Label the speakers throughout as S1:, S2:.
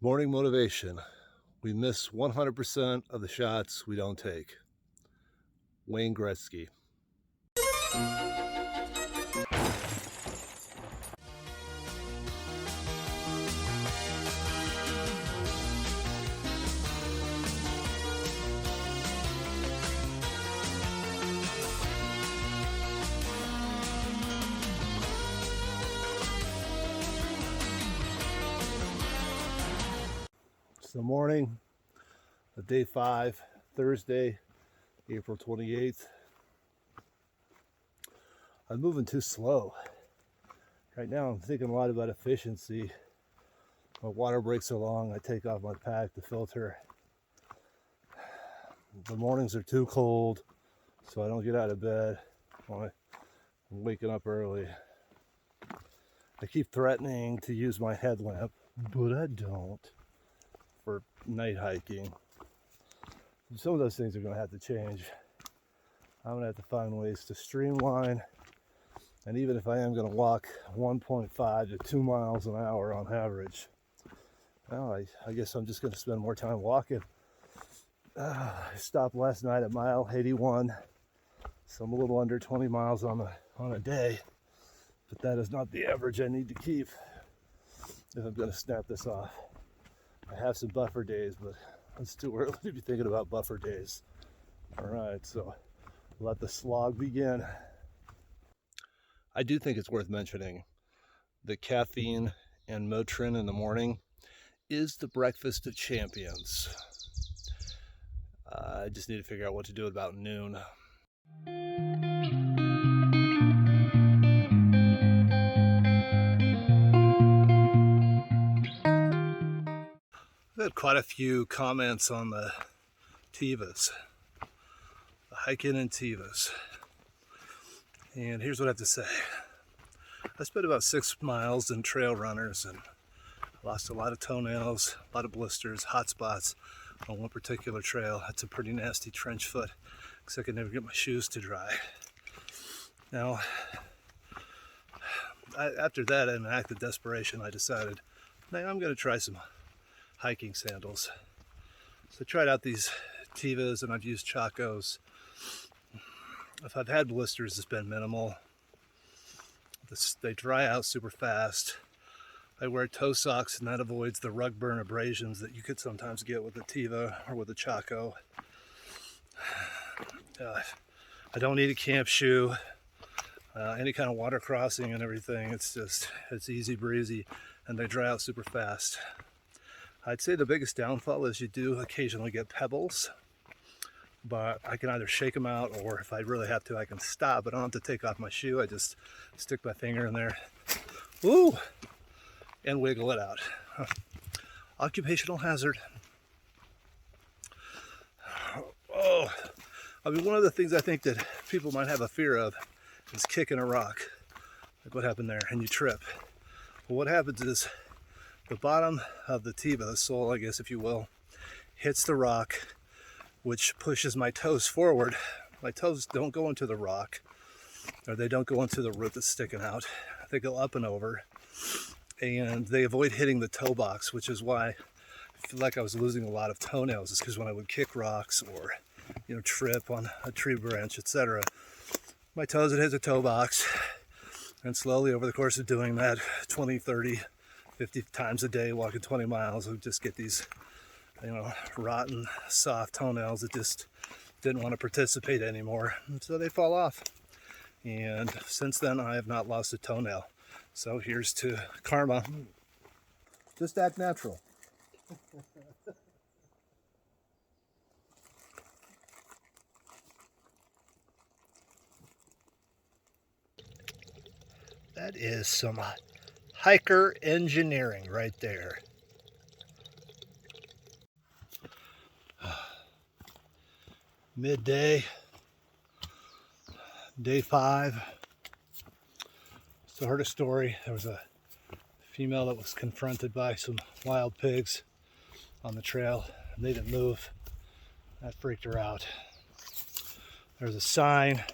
S1: Morning motivation. We miss 100% of the shots we don't take. Wayne Gretzky. It's the morning of day 5, Thursday, April 28th. I'm moving too slow. Right now I'm thinking a lot about efficiency. My water breaks along, I take off my pack to filter. The mornings are too cold, so I don't get out of bed when I'm waking up early. I keep threatening to use my headlamp, but I don't, for night hiking. Some of those things are going to have to change. I'm going to have to find ways to streamline. And even if I am going to walk 1.5 to 2 miles an hour on average, well, I guess I'm just going to spend more time walking. I stopped last night at mile 81, so I'm a little under 20 miles on a day. But that is not the average I need to keep if I'm going to snap this off. I have some buffer days, but it's too early to be thinking about buffer days. All right, so let the slog begin. I do think it's worth mentioning that caffeine and Motrin in the morning is the breakfast of champions. I just need to figure out what to do about noon. I've had quite a few comments on the Tevas, the hiking in Tevas. And here's what I have to say. I spent about 6 miles in trail runners and lost a lot of toenails, a lot of blisters, hot spots on one particular trail. That's a pretty nasty trench foot because I could never get my shoes to dry. Now, after that, in an act of desperation, I decided, now I'm going to try some hiking sandals. So I tried out these Tevas and I've used Chacos. If I've had blisters, it's been minimal. They dry out super fast. I wear toe socks and that avoids the rug burn abrasions that you could sometimes get with a Teva or with a Chaco. I don't need a camp shoe. Any kind of water crossing and everything, it's easy breezy and they dry out super fast. I'd say the biggest downfall is you do occasionally get pebbles, but I can either shake them out or if I really have to, I can stop. I don't have to take off my shoe. I just stick my finger in there, woo, and wiggle it out. Occupational hazard. Oh, I mean, one of the things I think that people might have a fear of is kicking a rock, like what happened there, and you trip. Well, what happens is the bottom of the Teva, the sole, I guess if you will, hits the rock, which pushes my toes forward. My toes don't go into the rock, or they don't go into the root that's sticking out. They go up and over, and they avoid hitting the toe box, which is why I feel like I was losing a lot of toenails. Is because when I would kick rocks or trip on a tree branch, etc., my toes would hit the toe box, and slowly over the course of doing that 20, 30, 50 times a day, walking 20 miles, I would just get these rotten, soft toenails that just didn't want to participate anymore. And so they fall off. And since then, I have not lost a toenail. So here's to karma. Just act natural. That is some hiker engineering right there. Midday, day 5. So I heard a story. There was a female that was confronted by some wild pigs on the trail, and they didn't move. That freaked her out. There's a sign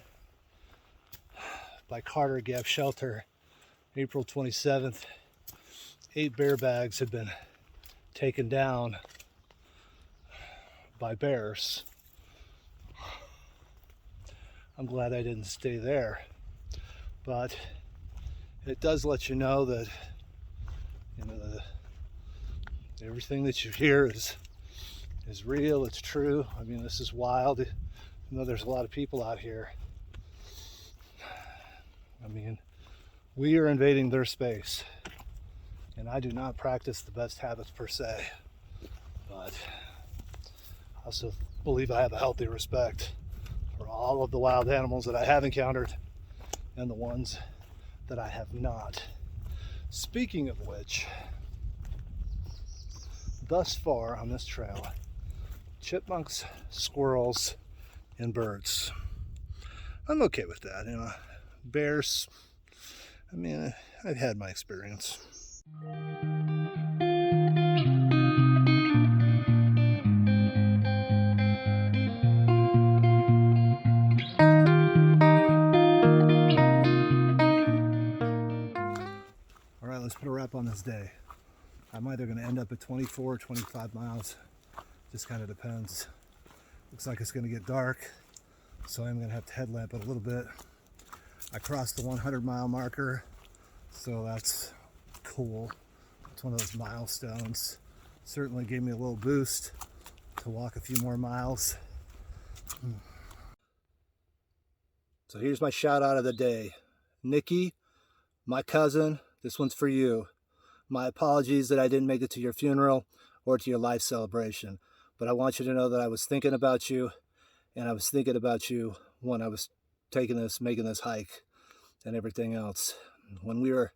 S1: by Carter Gap Shelter, April 27th. 8 bear bags had been taken down by bears. I'm glad I didn't stay there, but it does let you know that everything that you hear is real, it's true. I mean, this is wild. You know, there's a lot of people out here. I mean, we are invading their space, and I do not practice the best habits per se, but I also believe I have a healthy respect for all of the wild animals that I have encountered and the ones that I have not. Speaking of which, thus far on this trail, chipmunks, squirrels, and birds. I'm okay with that, you know. Bears, I mean, I've had my experience. All right, let's put a wrap on this day. I'm either going to end up at 24 or 25 miles. Just kind of depends. Looks like it's going to get dark, so I'm going to have to headlamp it a little bit. I crossed the 100-mile marker, so that's cool. It's one of those milestones. Certainly gave me a little boost to walk a few more miles. So here's my shout out of the day. Nikki, my cousin, this one's for you. My apologies that I didn't make it to your funeral or to your life celebration, but I want you to know that I was thinking about you, and I was thinking about you when I was making this hike and everything else. When we were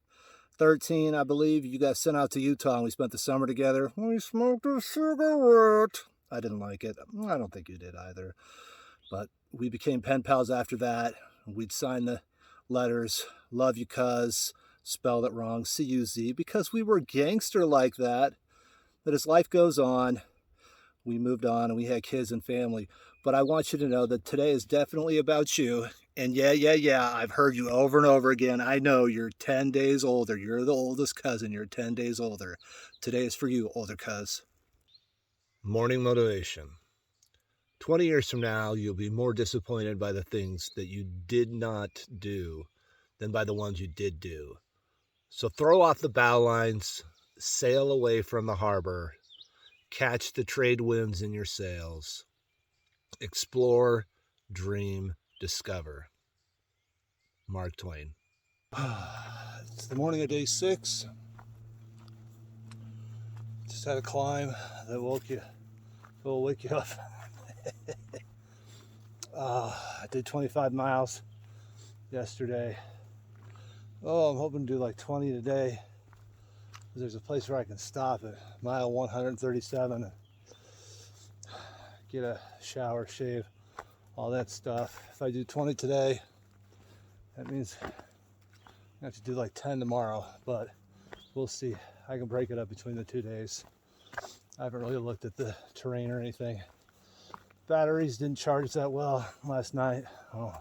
S1: 13, I believe, you got sent out to Utah and we spent the summer together. We smoked a cigarette. I didn't like it. I don't think you did either. But we became pen pals after that. We'd sign the letters, love you cuz, spelled it wrong, C-U-Z, because we were gangster like that. But as life goes on, we moved on and we had kids and family. But I want you to know that today is definitely about you. And yeah, I've heard you over and over again. I know you're 10 days older. You're the oldest cousin. You're 10 days older. Today is for you, older cuz. Morning motivation. 20 years from now, you'll be more disappointed by the things that you did not do than by the ones you did do. So throw off the bow lines, sail away from the harbor, catch the trade winds in your sails, explore, dream, discover. Mark Twain. It's the morning of day 6. Just had a climb that will wake you up. I did 25 miles yesterday. Oh, I'm hoping to do like 20 today. There's a place where I can stop at mile 137 and get a shower, shave, all that stuff. If I do 20 today, that means I have to do like 10 tomorrow, but we'll see. I can break it up between the 2 days. I haven't really looked at the terrain or anything. Batteries didn't charge that well last night. Oh,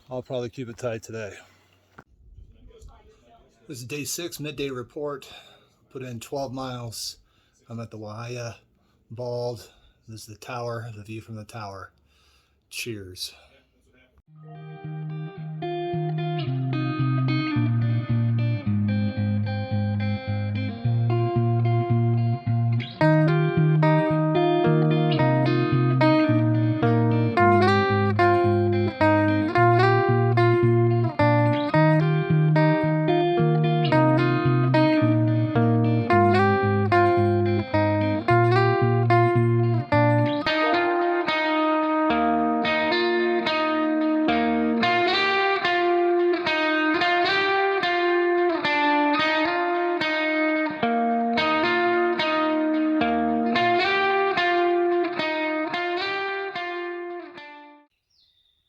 S1: I'll probably keep it tight today. This is day 6, midday report. Put in 12 miles. I'm at the Wahia Bald. This is the tower, the view from the tower. Cheers.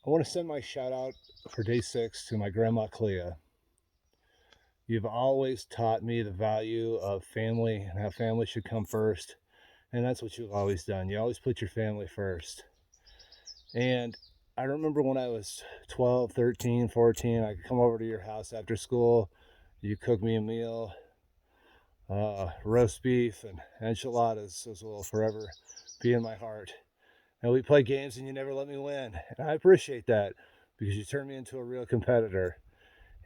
S1: I want to send my shout out for day 6 to my grandma Clea. You've always taught me the value of family and how family should come first. And that's what you've always done. You always put your family first. And I remember when I was 12, 13, 14, I could come over to your house after school. You cook me a meal. roast beef and enchiladas. Those will forever be in my heart. And we play games and you never let me win. And I appreciate that because you turned me into a real competitor.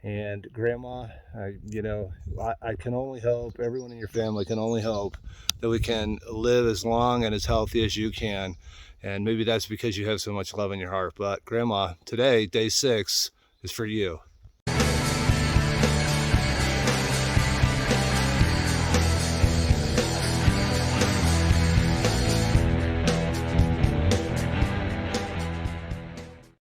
S1: And Grandma, I can only hope, everyone in your family can only hope that we can live as long and as healthy as you can. And maybe that's because you have so much love in your heart. But Grandma, today, day 6, is for you.